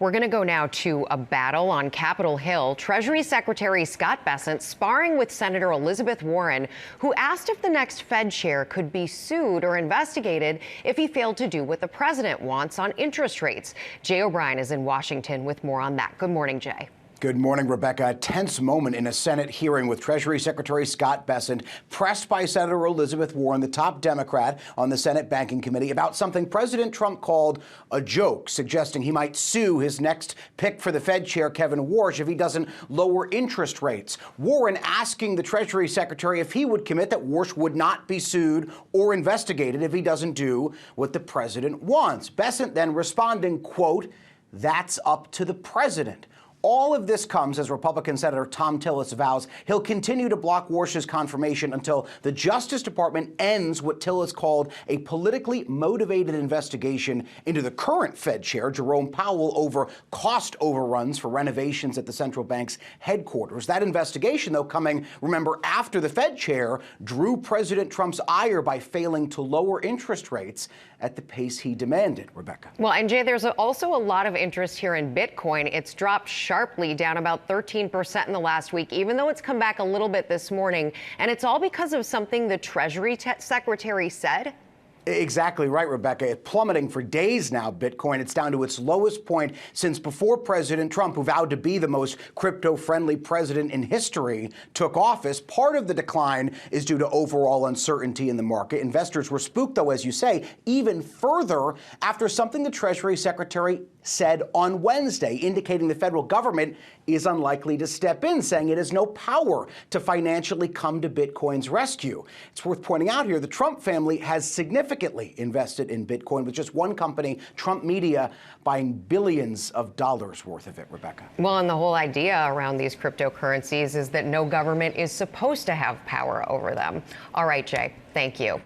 We're going to go now to a battle on Capitol Hill. Treasury Secretary Scott Bessent sparring with Senator Elizabeth Warren, who asked if the next Fed chair could be sued or investigated if he failed to do what the president wants on interest rates. Jay O'Brien is in Washington with more on that. Good morning, Jay. Good morning, Rebecca. A tense moment in a Senate hearing with Treasury Secretary Scott Bessent, pressed by Senator Elizabeth Warren, the top Democrat on the Senate Banking Committee, about something President Trump called a joke, suggesting he might sue his next pick for the Fed chair, Kevin Warsh, if he doesn't lower interest rates. Warren asking the Treasury Secretary if he would commit that Warsh would not be sued or investigated if he doesn't do what the president wants. Bessent then responding, quote, "That's up to the president." All of this comes as Republican Senator Thom Tillis vows he'll continue to block Warsh's confirmation until the Justice Department ends what Tillis called a politically motivated investigation into the current Fed chair, Jerome Powell, over cost overruns for renovations at the central bank's headquarters. That investigation, though, coming, remember, after the Fed chair drew President Trump's ire by failing to lower interest rates at the pace he demanded. Rebecca. Well, and Jay, there's also a lot of interest here in Bitcoin. It's dropped sharply, down about 13% in the last week, even though it's come back a little bit this morning. And it's all because of something the Treasury Secretary said. Exactly right, Rebecca. It's plummeting for days now, Bitcoin. It's down to its lowest point since before President Trump, who vowed to be the most crypto-friendly president in history, took office. Part of the decline is due to overall uncertainty in the market. Investors were spooked, though, as you say, even further after something the Treasury Secretary said on Wednesday, indicating the federal government is unlikely to step in, saying it has no power to financially come to Bitcoin's rescue. It's worth pointing out here the Trump family has significantly invested in Bitcoin, with just one company, Trump Media, buying billions of dollars worth of it, Rebecca. Well, and the whole idea around these cryptocurrencies is that no government is supposed to have power over them. All right, Jay, thank you.